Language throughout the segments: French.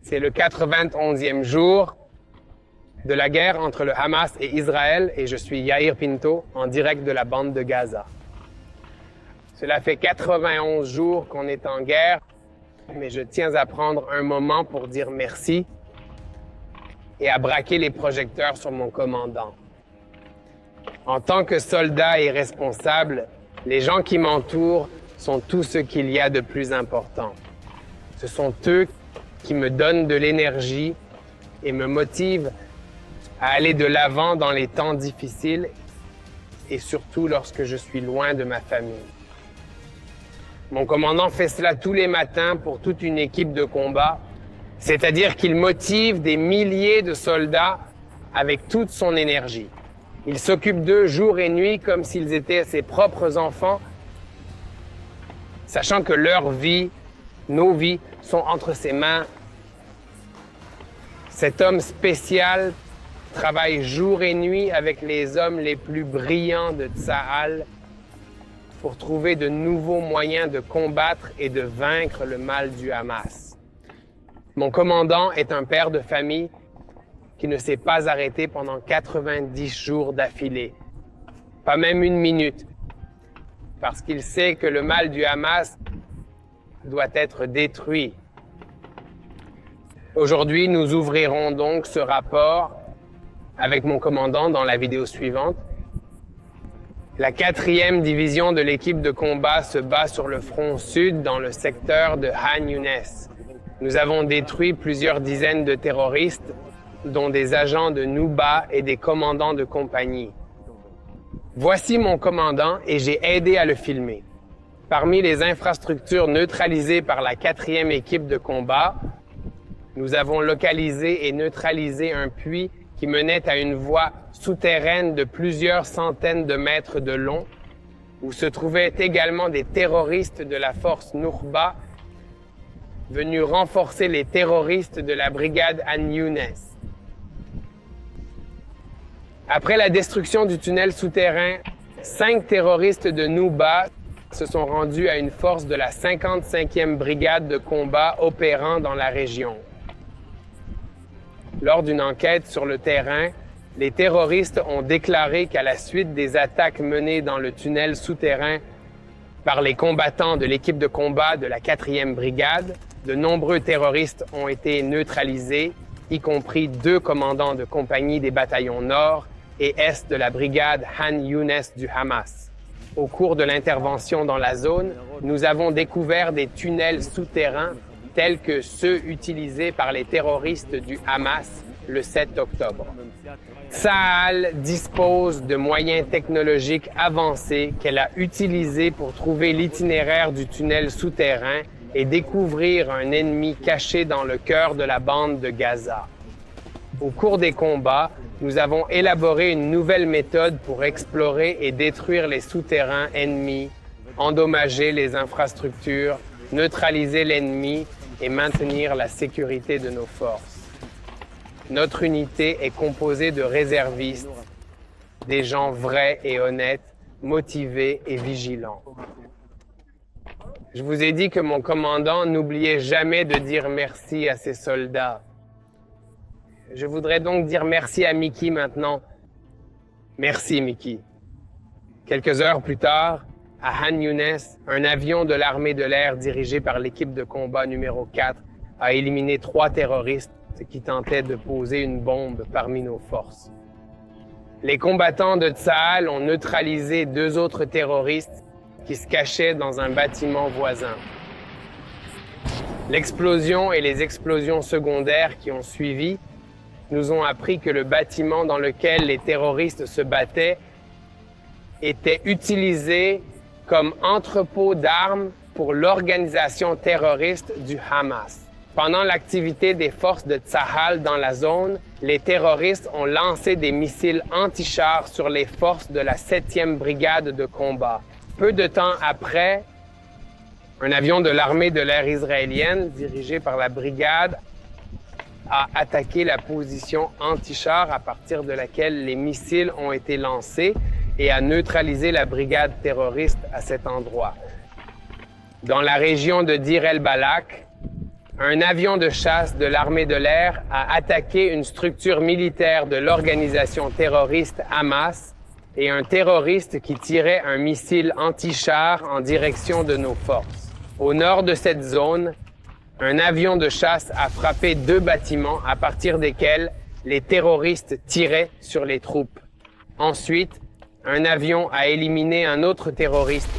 C'est le 91e jour de la guerre entre le Hamas et Israël et je suis Yair Pinto en direct de la bande de Gaza. Cela fait 91 jours qu'on est en guerre, mais je tiens à prendre un moment pour dire merci et à braquer les projecteurs sur mon commandant. En tant que soldat et responsable, les gens qui m'entourent sont tout ce qu'il y a de plus important. Ce sont eux qui me donnent de l'énergie et me motivent à aller de l'avant dans les temps difficiles et surtout lorsque je suis loin de ma famille. Mon commandant fait cela tous les matins pour toute une équipe de combat, c'est-à-dire qu'il motive des milliers de soldats avec toute son énergie. Il s'occupe d'eux jour et nuit comme s'ils étaient ses propres enfants, sachant que leur vie, nos vies, sont entre ses mains. Cet homme spécial travaille jour et nuit avec les hommes les plus brillants de Tsahal pour trouver de nouveaux moyens de combattre et de vaincre le mal du Hamas. Mon commandant est un père de famille qui ne s'est pas arrêté pendant 90 jours d'affilée, pas même une minute, parce qu'il sait que le mal du Hamas doit être détruit. Aujourd'hui, nous ouvrirons donc ce rapport avec mon commandant dans la vidéo suivante. La 4e division de l'équipe de combat se bat sur le front sud dans le secteur de Han Younes. Nous avons détruit plusieurs dizaines de terroristes, dont des agents de Nouba et des commandants de compagnie. Voici mon commandant et j'ai aidé à le filmer. Parmi les infrastructures neutralisées par la 4e équipe de combat, nous avons localisé et neutralisé un puits qui menait à une voie souterraine de plusieurs centaines de mètres de long, où se trouvaient également des terroristes de la force Nourba venus renforcer les terroristes de la brigade Han Younes. Après la destruction du tunnel souterrain, 5 terroristes de Nouba se sont rendus à une force de la 55e brigade de combat opérant dans la région. Lors d'une enquête sur le terrain, les terroristes ont déclaré qu'à la suite des attaques menées dans le tunnel souterrain par les combattants de l'équipe de combat de la 4e brigade, de nombreux terroristes ont été neutralisés, y compris 2 commandants de compagnie des bataillons nord et est de la brigade Han Younes du Hamas. Au cours de l'intervention dans la zone, nous avons découvert des tunnels souterrains tels que ceux utilisés par les terroristes du Hamas le 7 octobre. Tsahal dispose de moyens technologiques avancés qu'elle a utilisés pour trouver l'itinéraire du tunnel souterrain et découvrir un ennemi caché dans le cœur de la bande de Gaza. Au cours des combats, nous avons élaboré une nouvelle méthode pour explorer et détruire les souterrains ennemis, endommager les infrastructures, neutraliser l'ennemi et maintenir la sécurité de nos forces. Notre unité est composée de réservistes, des gens vrais et honnêtes, motivés et vigilants. Je vous ai dit que mon commandant n'oubliait jamais de dire merci à ses soldats. Je voudrais donc dire merci à Mickey maintenant. Merci, Mickey. Quelques heures plus tard, à Han Younes, un avion de l'armée de l'air dirigé par l'équipe de combat numéro 4 a éliminé 3 terroristes qui tentaient de poser une bombe parmi nos forces. Les combattants de Tsahal ont neutralisé 2 autres terroristes qui se cachaient dans un bâtiment voisin. L'explosion et les explosions secondaires qui ont suivi nous ont appris que le bâtiment dans lequel les terroristes se battaient était utilisé comme entrepôt d'armes pour l'organisation terroriste du Hamas. Pendant l'activité des forces de Tsahal dans la zone, les terroristes ont lancé des missiles anti-chars sur les forces de la 7e brigade de combat. Peu de temps après, un avion de l'armée de l'air israélienne, dirigé par la brigade, a attaqué la position anti-chars à partir de laquelle les missiles ont été lancés et a neutralisé la brigade terroriste à cet endroit. Dans la région de Dir el-Balak, un avion de chasse de l'armée de l'air a attaqué une structure militaire de l'organisation terroriste Hamas et un terroriste qui tirait un missile anti-char en direction de nos forces. Au nord de cette zone, un avion de chasse a frappé 2 bâtiments à partir desquels les terroristes tiraient sur les troupes. Ensuite, un avion a éliminé un autre terroriste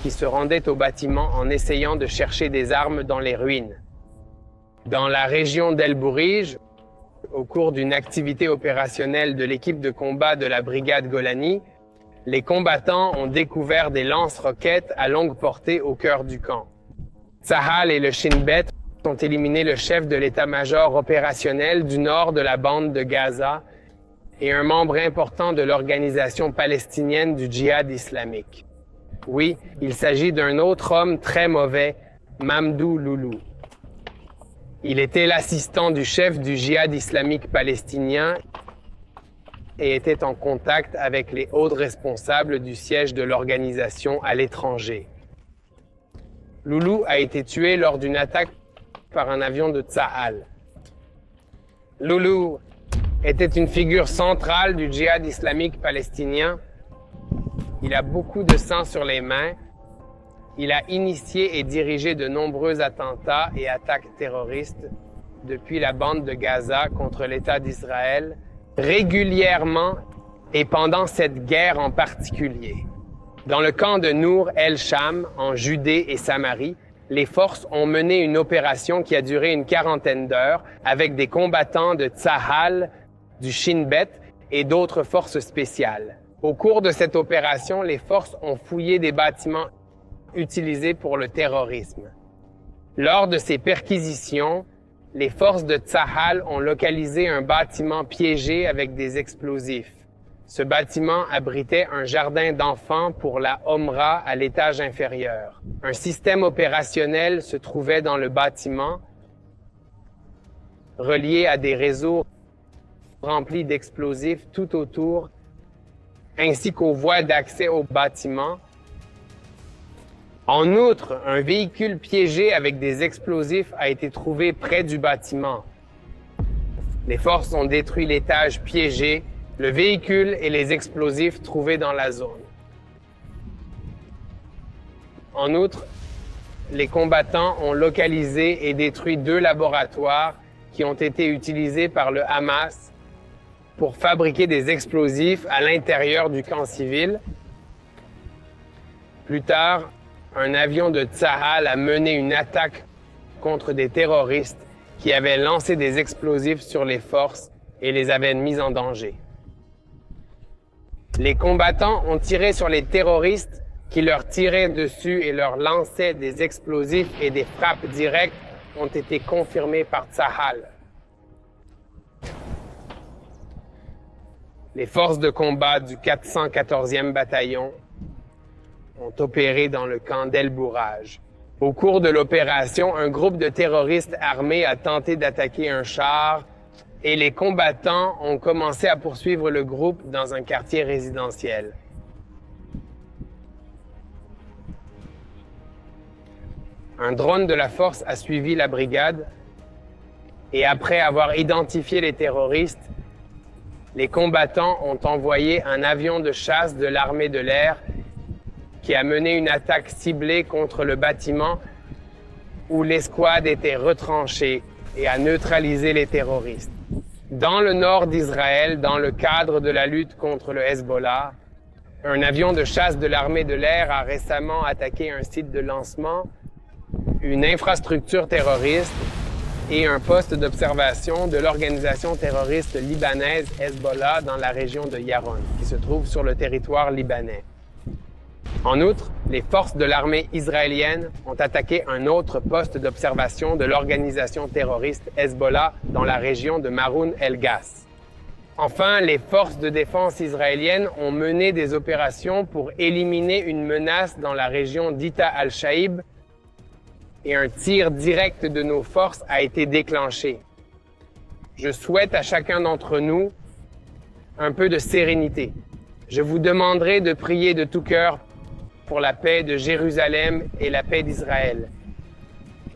qui se rendait au bâtiment en essayant de chercher des armes dans les ruines. Dans la région d'El Bourige, au cours d'une activité opérationnelle de l'équipe de combat de la brigade Golani, les combattants ont découvert des lance-roquettes à longue portée au cœur du camp. Tsahal et le Shin Bet ont éliminé le chef de l'état-major opérationnel du nord de la bande de Gaza et un membre important de l'organisation palestinienne du djihad islamique. Oui, il s'agit d'un autre homme très mauvais, Mamdou Loulou. Il était l'assistant du chef du djihad islamique palestinien et était en contact avec les hauts responsables du siège de l'organisation à l'étranger. Loulou a été tué lors d'une attaque par un avion de Tsahal. Loulou était une figure centrale du djihad islamique palestinien. Il a beaucoup de sang sur les mains. Il a initié et dirigé de nombreux attentats et attaques terroristes depuis la bande de Gaza contre l'État d'Israël, régulièrement et pendant cette guerre en particulier. Dans le camp de Nour el-Sham, en Judée et Samarie, les forces ont mené une opération qui a duré une 40aine d'heures avec des combattants de Tsahal, du Shin Bet et d'autres forces spéciales. Au cours de cette opération, les forces ont fouillé des bâtiments utilisés pour le terrorisme. Lors de ces perquisitions, les forces de Tsahal ont localisé un bâtiment piégé avec des explosifs. Ce bâtiment abritait un jardin d'enfants pour la Omra à l'étage inférieur. Un système opérationnel se trouvait dans le bâtiment, relié à des réseaux remplis d'explosifs tout autour, ainsi qu'aux voies d'accès au bâtiment. En outre, un véhicule piégé avec des explosifs a été trouvé près du bâtiment. Les forces ont détruit l'étage piégé, le véhicule et les explosifs trouvés dans la zone. En outre, les combattants ont localisé et détruit 2 laboratoires qui ont été utilisés par le Hamas pour fabriquer des explosifs à l'intérieur du camp civil. Plus tard, un avion de Tsahal a mené une attaque contre des terroristes qui avaient lancé des explosifs sur les forces et les avaient mis en danger. Les combattants ont tiré sur les terroristes qui leur tiraient dessus et leur lançaient des explosifs et des frappes directes ont été confirmées par Tsahal. Les forces de combat du 414e bataillon ont opéré dans le camp d'El Bourage. Au cours de l'opération, un groupe de terroristes armés a tenté d'attaquer un char et les combattants ont commencé à poursuivre le groupe dans un quartier résidentiel. Un drone de la force a suivi la brigade et après avoir identifié les terroristes, les combattants ont envoyé un avion de chasse de l'armée de l'air qui a mené une attaque ciblée contre le bâtiment où l'escouade était retranchée et a neutralisé les terroristes. Dans le nord d'Israël, dans le cadre de la lutte contre le Hezbollah, un avion de chasse de l'armée de l'air a récemment attaqué un site de lancement, une infrastructure terroriste et un poste d'observation de l'organisation terroriste libanaise Hezbollah dans la région de Yaron, qui se trouve sur le territoire libanais. En outre, les forces de l'armée israélienne ont attaqué un autre poste d'observation de l'organisation terroriste Hezbollah dans la région de Maroun el-Gas. Enfin, les forces de défense israéliennes ont mené des opérations pour éliminer une menace dans la région d'Ita al-Shaib et un tir direct de nos forces a été déclenché. Je souhaite à chacun d'entre nous un peu de sérénité. Je vous demanderai de prier de tout cœur pour la paix de Jérusalem et la paix d'Israël.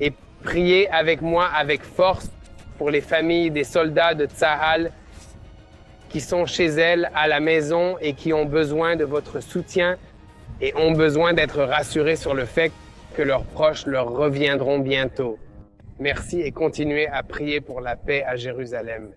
Et priez avec moi avec force pour les familles des soldats de Tsahal qui sont chez elles à la maison et qui ont besoin de votre soutien et ont besoin d'être rassurés sur le fait que leurs proches leur reviendront bientôt. Merci et continuez à prier pour la paix à Jérusalem.